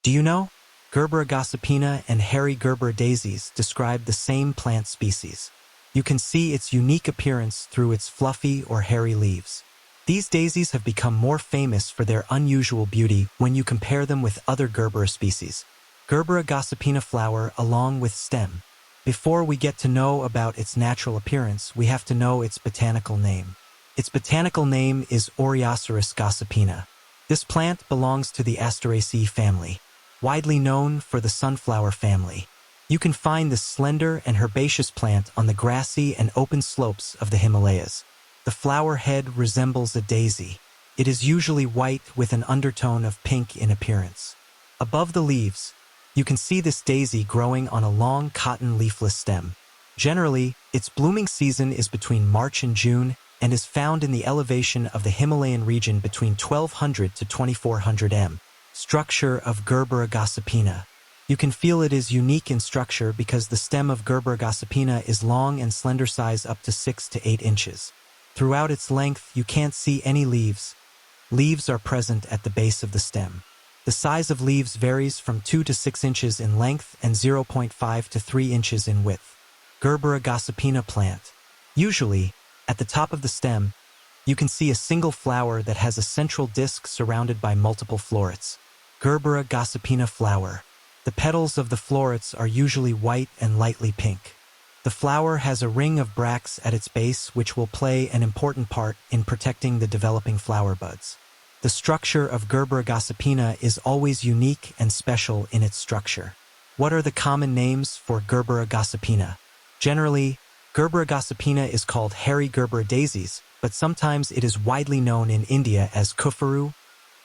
Do you know? Gerbera gossypina and hairy Gerbera daisies describe the same plant species. You can see its unique appearance through its fluffy or hairy leaves. These daisies have become more famous for their unusual beauty when you compare them with other Gerbera species. Gerbera gossypina flower along with stem. Before we get to know about its natural appearance, we have to know its botanical name. Its botanical name is Oreoceras gossypina. This plant belongs to the Asteraceae family, widely known for the sunflower family. You can find this slender and herbaceous plant on the grassy and open slopes of the Himalayas. The flower head resembles a daisy. It is usually white with an undertone of pink in appearance. Above the leaves, you can see this daisy growing on a long cotton leafless stem. Generally, its blooming season is between March and June and is found in the elevation of the Himalayan region between 1200 to 2400 m. Structure of Gerbera gossypina. You can feel it is unique in structure because the stem of Gerbera gossypina is long and slender, size up to 6 to 8 inches. Throughout its length, you can't see any leaves. Leaves are present at the base of the stem. The size of leaves varies from 2 to 6 inches in length and 0.5 to 3 inches in width. Gerbera gossypina plant. Usually, at the top of the stem, you can see a single flower that has a central disc surrounded by multiple florets. Gerbera gossypina flower. The petals of the florets are usually white and lightly pink. The flower has a ring of bracts at its base which will play an important part in protecting the developing flower buds. The structure of Gerbera gossypina is always unique and special in its structure. What are the common names for Gerbera gossypina? Generally, Gerbera gossypina is called hairy Gerbera daisies, but sometimes it is widely known in India as kufaru,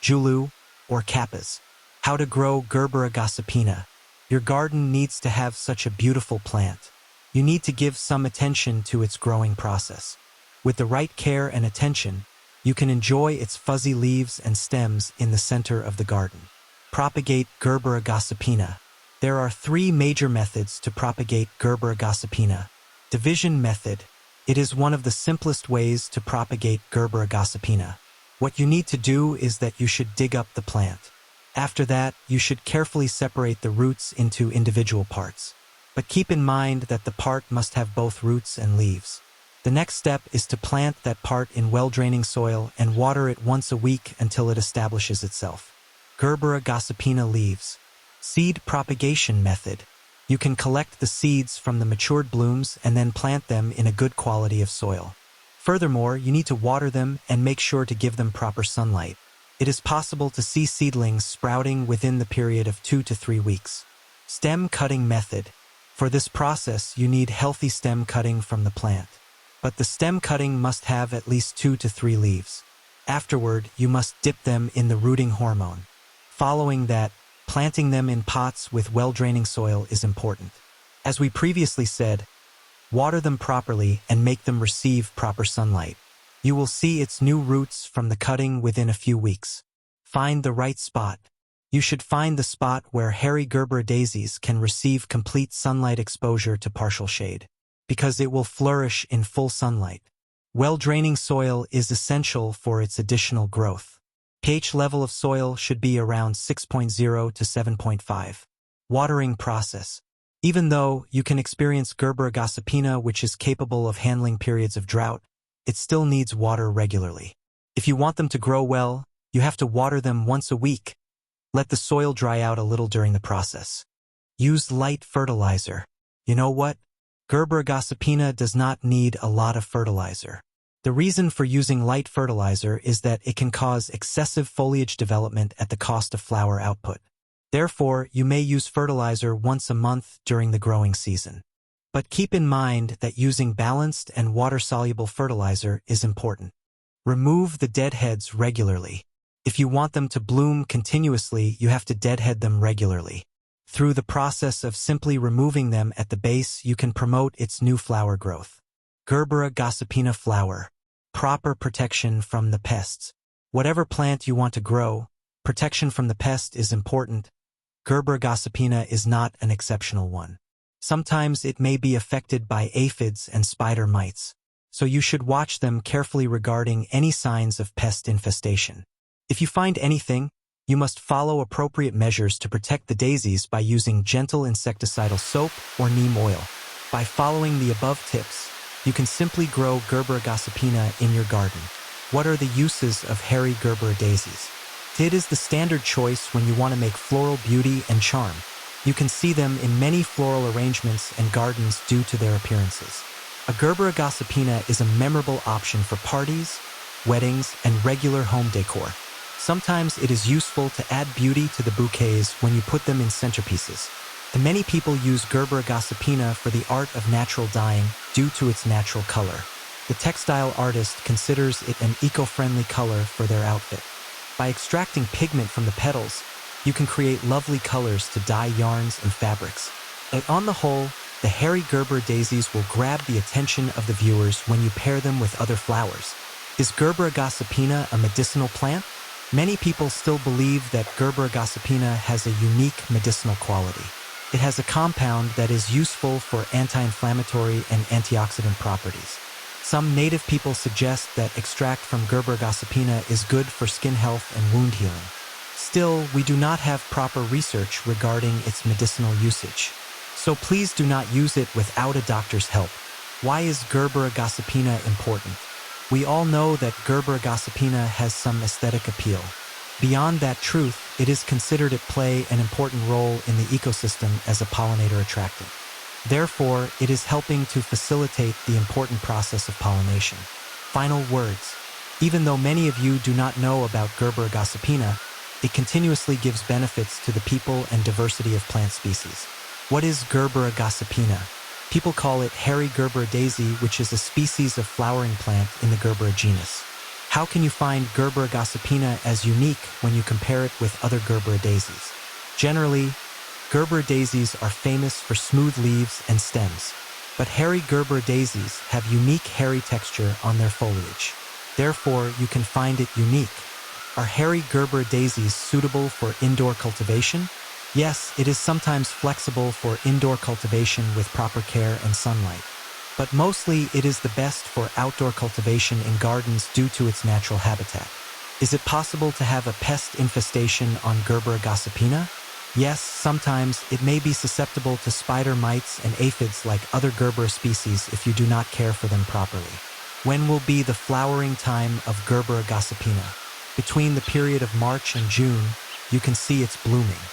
julu, or kappas. How to grow Gerbera gossypina. Your garden needs to have such a beautiful plant. You need to give some attention to its growing process. With the right care and attention, you can enjoy its fuzzy leaves and stems in the center of the garden. Propagate Gerbera gossypina. There are 3 major methods to propagate Gerbera gossypina. Division method. It is one of the simplest ways to propagate Gerbera gossypina. What you need to do is that you should dig up the plant. After that, you should carefully separate the roots into individual parts. But keep in mind that the part must have both roots and leaves. The next step is to plant that part in well-draining soil and water it once a week until it establishes itself. Gerbera gossypina leaves. Seed propagation method. You can collect the seeds from the matured blooms and then plant them in a good quality of soil. Furthermore, you need to water them and make sure to give them proper sunlight. It is possible to see seedlings sprouting within the period of 2 to 3 weeks. Stem cutting method. For this process, you need healthy stem cutting from the plant. But the stem cutting must have at least 2 to 3 leaves. Afterward, you must dip them in the rooting hormone. Following that, planting them in pots with well-draining soil is important. As we previously said, water them properly and make them receive proper sunlight. You will see its new roots from the cutting within a few weeks. Find the right spot. You should find the spot where hairy Gerbera daisies can receive complete sunlight exposure to partial shade, because it will flourish in full sunlight. Well-draining soil is essential for its additional growth. pH level of soil should be around 6.0 to 7.5. Watering process. Even though you can experience Gerbera gossypina which is capable of handling periods of drought, it still needs water regularly. If you want them to grow well, you have to water them once a week. Let the soil dry out a little during the process. Use light fertilizer. You know what? Gerbera gossypina does not need a lot of fertilizer. The reason for using light fertilizer is that it can cause excessive foliage development at the cost of flower output. Therefore, you may use fertilizer once a month during the growing season. But keep in mind that using balanced and water-soluble fertilizer is important. Remove the deadheads regularly. If you want them to bloom continuously, you have to deadhead them regularly. Through the process of simply removing them at the base, you can promote its new flower growth. Gerbera gossypina flower. Proper protection from the pests. Whatever plant you want to grow, protection from the pest is important. Gerbera gossypina is not an exceptional one. Sometimes it may be affected by aphids and spider mites, so you should watch them carefully regarding any signs of pest infestation. If you find anything, You must follow appropriate measures to protect the daisies by using gentle insecticidal soap or neem oil. By following the above tips, you can simply grow Gerbera gossypina in your garden. What are the uses of hairy Gerbera daisies? It is the standard choice when you want to make floral beauty and charm. You can see them in many floral arrangements and gardens due to their appearances. A Gerbera gossypina is a memorable option for parties, weddings, and regular home decor. Sometimes it is useful to add beauty to the bouquets when you put them in centerpieces. And many people use Gerbera gossypina for the art of natural dyeing due to its natural color. The textile artist considers it an eco-friendly color for their outfit. By extracting pigment from the petals, you can create lovely colors to dye yarns and fabrics. And on the whole, the hairy Gerbera daisies will grab the attention of the viewers when you pair them with other flowers. Is Gerbera gossypina a medicinal plant? Many people still believe that Gerbera gossypina has a unique medicinal quality. It has a compound that is useful for anti-inflammatory and antioxidant properties. Some native people suggest that extract from Gerbera gossypina is good for skin health and wound healing. Still, we do not have proper research regarding its medicinal usage. So please do not use it without a doctor's help. Why is Gerbera gossypina important? We all know that Gerbera gossypina has some aesthetic appeal. Beyond that truth, it is considered to play an important role in the ecosystem as a pollinator attractant. Therefore, it is helping to facilitate the important process of pollination. Final words. Even though many of you do not know about Gerbera gossypina, it continuously gives benefits to the people and diversity of plant species. What is Gerbera gossypina? People call it hairy Gerbera daisy, which is a species of flowering plant in the Gerbera genus. How can you find Gerbera gossypina as unique when you compare it with other Gerbera daisies? Generally, Gerbera daisies are famous for smooth leaves and stems, but hairy Gerbera daisies have unique hairy texture on their foliage. Therefore, you can find it unique. Are hairy Gerbera daisies suitable for indoor cultivation? Yes, it is sometimes flexible for indoor cultivation with proper care and sunlight. But mostly it is the best for outdoor cultivation in gardens due to its natural habitat. Is it possible to have a pest infestation on Gerbera gossypina? Yes, sometimes it may be susceptible to spider mites and aphids like other Gerbera species if you do not care for them properly. When will be the flowering time of Gerbera gossypina? Between the period of March and June, you can see it's blooming.